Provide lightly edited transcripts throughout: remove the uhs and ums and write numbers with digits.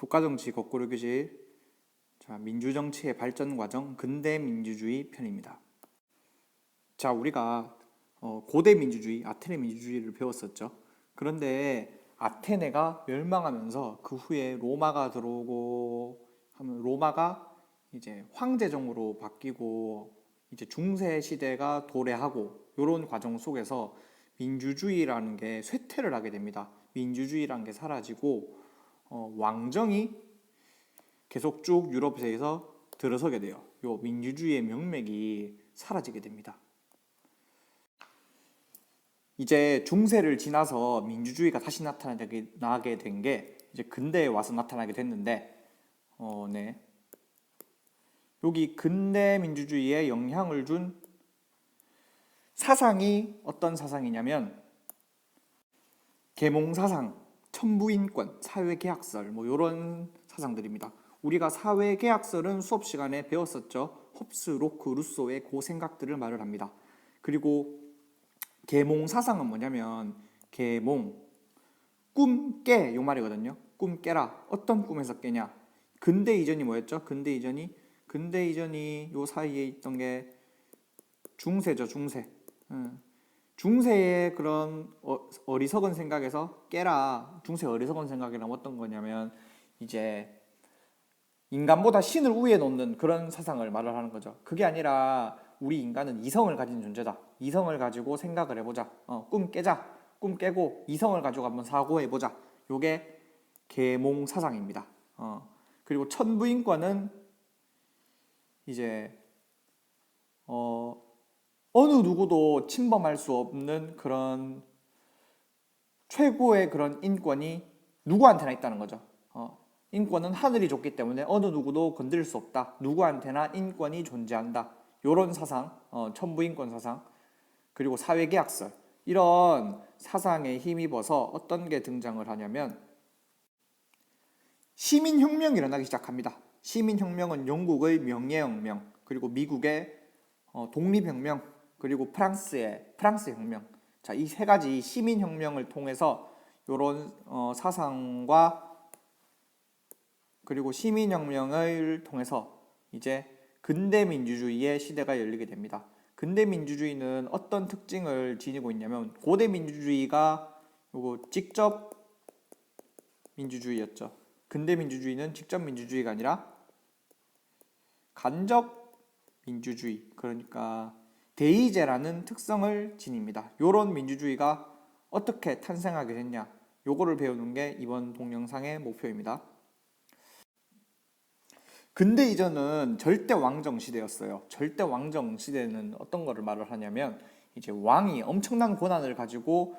국가정치 거꾸로 교실. 자, 민주정치의 발전 과정 근대 민주주의 편입니다. 자, 우리가 고대 민주주의, 아테네 민주주의를 배웠었죠. 그런데 아테네가 멸망하면서 그 후에 로마가 들어오고 하면 로마가 이제 황제정으로 바뀌고 이제 중세 시대가 도래하고 이런 과정 속에서 민주주의라는 게 쇠퇴를 하게 됩니다. 민주주의라는 게 사라지고 왕정이 계속 쭉 유럽에서 들어서게 돼요. 요 민주주의의 명맥이 사라지게 됩니다. 이제 중세를 지나서 민주주의가 다시 나타나게 된 게 이제 근대에 와서 나타나게 됐는데, 네. 여기 근대 민주주의에 영향을 준 사상이 어떤 사상이냐면 계몽사상, 천부인권, 사회계약설 뭐 이런 사상들입니다. 우리가 사회계약설은 수업 시간에 배웠었죠. 홉스, 로크, 루소의 그 생각들을 말을 합니다. 그리고 계몽사상은 뭐냐면 계몽, 꿈 깨 요 말이거든요. 꿈 깨라. 어떤 꿈에서 깨냐? 근대 이전이 뭐였죠? 근대 이전이 요 사이에 있던 게 중세죠, 중세. 중세의 그런 어리석은 생각에서 깨라. 중세 어리석은 생각이란 어떤 거냐면 이제 인간보다 신을 위에 놓는 그런 사상을 말을 하는 거죠. 그게 아니라 우리 인간은 이성을 가진 존재다. 이성을 가지고 생각을 해보자. 꿈 깨자. 꿈 깨고 이성을 가지고 한번 사고해보자. 요게 계몽 사상입니다. 그리고 천부인권은 이제 어느 누구도 침범할 수 없는 그런 최고의 그런 인권이 누구한테나 있다는 거죠. 인권은 하늘이 줬기 때문에 어느 누구도 건드릴 수 없다. 누구한테나 인권이 존재한다. 이런 사상, 천부인권 사상, 그리고 사회계약설 이런 사상에 힘입어서 어떤 게 등장을 하냐면 시민혁명이 일어나기 시작합니다. 시민혁명은 영국의 명예혁명, 그리고 미국의 독립혁명, 그리고 프랑스의 프랑스혁명. 자, 이 세 가지 시민혁명을 통해서 이런 사상과 그리고 시민혁명을 통해서 이제 근대민주주의의 시대가 열리게 됩니다. 근대민주주의는 어떤 특징을 지니고 있냐면 고대민주주의가 요거 직접 민주주의였죠. 근대민주주의는 직접 민주주의가 아니라 간접 민주주의, 그러니까 대의제라는 특성을 지닙니다. 요런 민주주의가 어떻게 탄생하게 됐냐, 요거를 배우는 게 이번 동영상의 목표입니다. 근대 이전은 절대 왕정 시대였어요. 절대 왕정 시대는 어떤 거를 말을 하냐면 이제 왕이 엄청난 권한을 가지고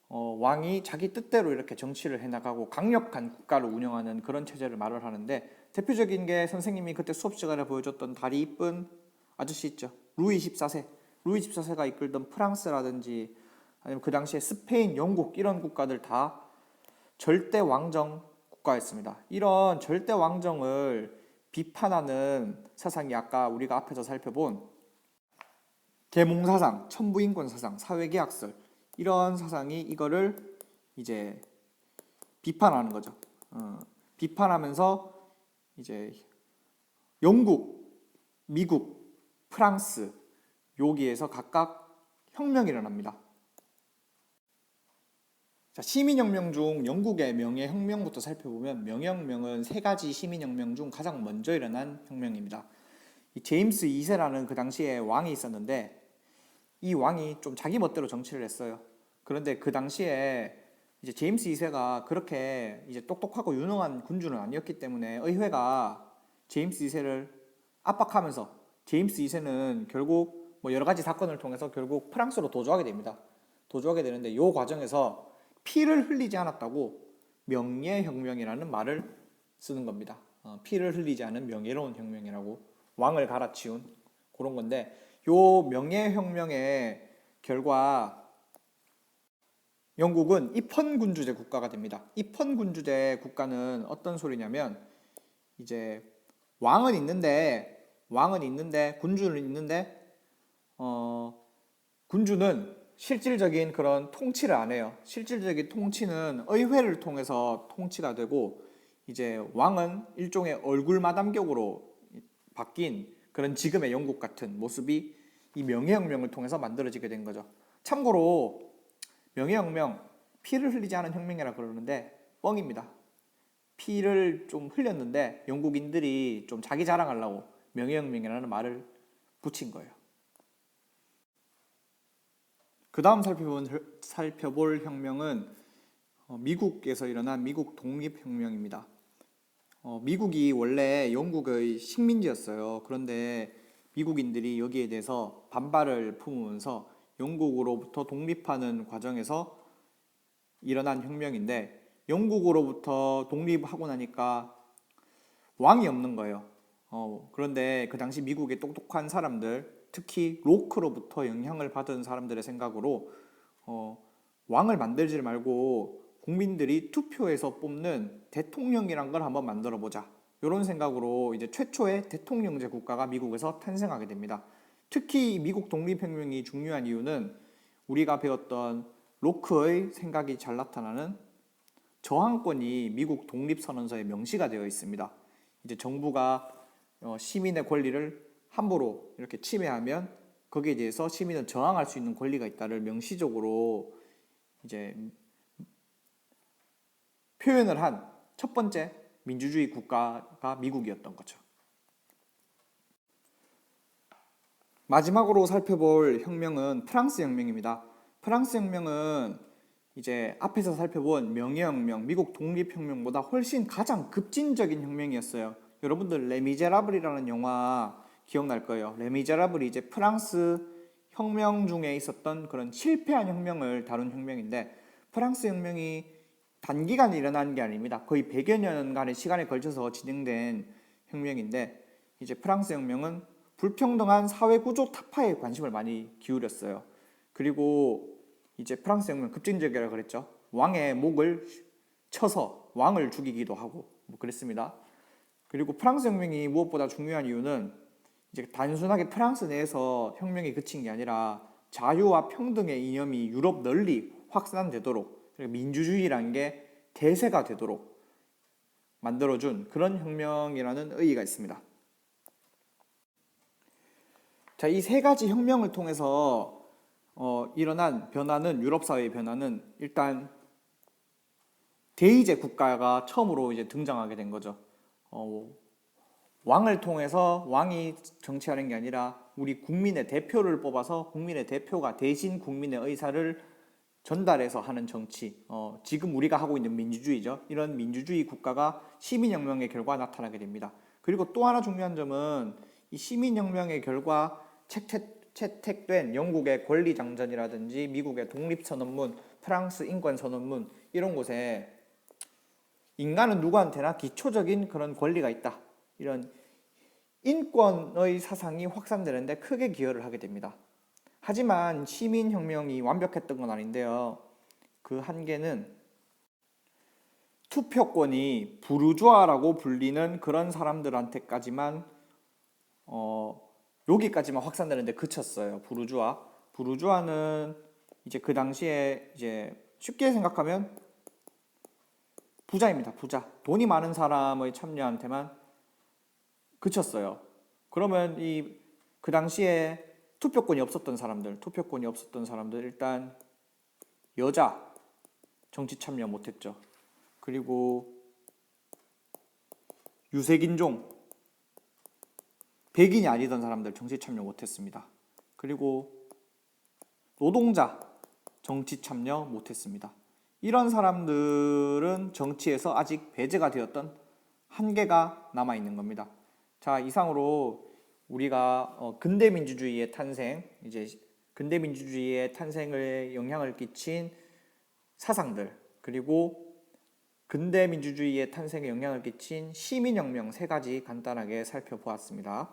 왕이 자기 뜻대로 이렇게 정치를 해나가고 강력한 국가를 운영하는 그런 체제를 말을 하는데, 대표적인 게 선생님이 그때 수업 시간에 보여줬던 다리 이쁜 아저씨 있죠. 루이 14세. 루이 14세가 이끌던 프랑스라든지 아니면 그 당시에 스페인, 영국 이런 국가들 다 절대 왕정 국가였습니다. 이런 절대 왕정을 비판하는 사상이 아까 우리가 앞에서 살펴본 계몽사상, 천부인권사상, 사회계약설 이런 사상이 이거를 이제 비판하는 거죠. 비판하면서 이제 영국, 미국, 프랑스 여기에서 각각 혁명이 일어납니다. 자, 시민혁명 중 영국의 명예혁명부터 살펴보면 명예혁명은 세 가지 시민혁명 중 가장 먼저 일어난 혁명입니다. 이 제임스 2세라는 그 당시에 왕이 있었는데 이 왕이 좀 자기 멋대로 정치를 했어요. 그런데 그 당시에 이제 제임스 2세가 그렇게 이제 똑똑하고 유능한 군주는 아니었기 때문에 의회가 제임스 2세를 압박하면서 제임스 2세는 결국 뭐 여러 가지 사건을 통해서 결국 프랑스로 도주하게 됩니다. 도주하게 되는데 이 과정에서 피를 흘리지 않았다고 명예혁명이라는 말을 쓰는 겁니다. 피를 흘리지 않은 명예로운 혁명이라고, 왕을 갈아치운 그런 건데, 요 명예혁명의 결과 영국은 입헌군주제 국가가 됩니다. 입헌군주제 국가는 어떤 소리냐면 이제 왕은 있는데 군주는 있는데 군주는 실질적인 그런 통치를 안 해요. 실질적인 통치는 의회를 통해서 통치가 되고 이제 왕은 일종의 얼굴 마담격으로 바뀐 그런 지금의 영국 같은 모습이 이 명예혁명을 통해서 만들어지게 된 거죠. 참고로 명예혁명, 피를 흘리지 않은 혁명이라 그러는데 뻥입니다. 피를 좀 흘렸는데 영국인들이 좀 자기 자랑하려고 명예혁명이라는 말을 붙인 거예요. 그 다음 살펴볼 혁명은 미국에서 일어난 미국 독립혁명입니다. 미국이 원래 영국의 식민지였어요. 그런데 미국인들이 여기에 대해서 반발을 품으면서 영국으로부터 독립하는 과정에서 일어난 혁명인데, 영국으로부터 독립하고 나니까 왕이 없는 거예요. 그런데 그 당시 미국의 똑똑한 사람들, 특히 로크로부터 영향을 받은 사람들의 생각으로 왕을 만들지 말고 국민들이 투표해서 뽑는 대통령이란 걸 한번 만들어 보자. 이런 생각으로 이제 최초의 대통령제 국가가 미국에서 탄생하게 됩니다. 특히 미국 독립혁명이 중요한 이유는 우리가 배웠던 로크의 생각이 잘 나타나는 저항권이 미국 독립선언서에 명시가 되어 있습니다. 이제 정부가 시민의 권리를 함부로 이렇게 침해하면 거기에 대해서 시민은 저항할 수 있는 권리가 있다를 명시적으로 이제 표현을 한 첫 번째 민주주의 국가가 미국이었던 거죠. 마지막으로 살펴볼 혁명은 프랑스 혁명입니다. 프랑스 혁명은 이제 앞에서 살펴본 명예혁명, 미국 독립혁명보다 훨씬 가장 급진적인 혁명이었어요. 여러분들 레미제라블이라는 영화 기억날 거예요. 레미제라블이 이제 프랑스 혁명 중에 있었던 그런 실패한 혁명을 다룬 혁명인데, 프랑스 혁명이 단기간에 일어나는 게 아닙니다. 거의 100여 년간의 시간에 걸쳐서 진행된 혁명인데, 이제 프랑스 혁명은 불평등한 사회 구조 타파에 관심을 많이 기울였어요. 그리고 이제 프랑스 혁명 급진적이라고 그랬죠. 왕의 목을 쳐서 왕을 죽이기도 하고 뭐 그랬습니다. 그리고 프랑스 혁명이 무엇보다 중요한 이유는 이제 단순하게 프랑스 내에서 혁명이 그친 게 아니라 자유와 평등의 이념이 유럽 널리 확산되도록, 민주주의라는 게 대세가 되도록 만들어준 그런 혁명이라는 의의가 있습니다. 자, 이 세 가지 혁명을 통해서 일어난 변화는, 유럽 사회의 변화는 일단 대의제 국가가 처음으로 이제 등장하게 된 거죠. 왕을 통해서 왕이 정치하는 게 아니라 우리 국민의 대표를 뽑아서 국민의 대표가 대신 국민의 의사를 전달해서 하는 정치, 지금 우리가 하고 있는 민주주의죠. 이런 민주주의 국가가 시민혁명의 결과 나타나게 됩니다. 그리고 또 하나 중요한 점은 이 시민혁명의 결과 채택된 영국의 권리장전이라든지 미국의 독립선언문, 프랑스 인권선언문, 이런 곳에 인간은 누구한테나 기초적인 그런 권리가 있다, 이런 인권의 사상이 확산되는데 크게 기여를 하게 됩니다. 하지만 시민혁명이 완벽했던 건 아닌데요. 그 한계는 투표권이 부르주아라고 불리는 그런 사람들한테까지만 여기까지만 확산되는데 그쳤어요. 부르주아는 이제 그 당시에 이제 쉽게 생각하면 부자입니다. 부자. 돈이 많은 사람의 참여한테만 그쳤어요. 그러면 그 당시에 투표권이 없었던 사람들, 일단 여자 정치 참여 못했죠. 그리고 유색인종, 백인이 아니던 사람들 정치 참여 못했습니다. 그리고 노동자 정치 참여 못했습니다. 이런 사람들은 정치에서 아직 배제가 되었던 한계가 남아있는 겁니다. 자, 이상으로 우리가 근대 민주주의의 탄생, 이제 근대 민주주의의 탄생에 영향을 끼친 사상들, 그리고 근대 민주주의의 탄생에 영향을 끼친 시민혁명 세 가지 간단하게 살펴보았습니다.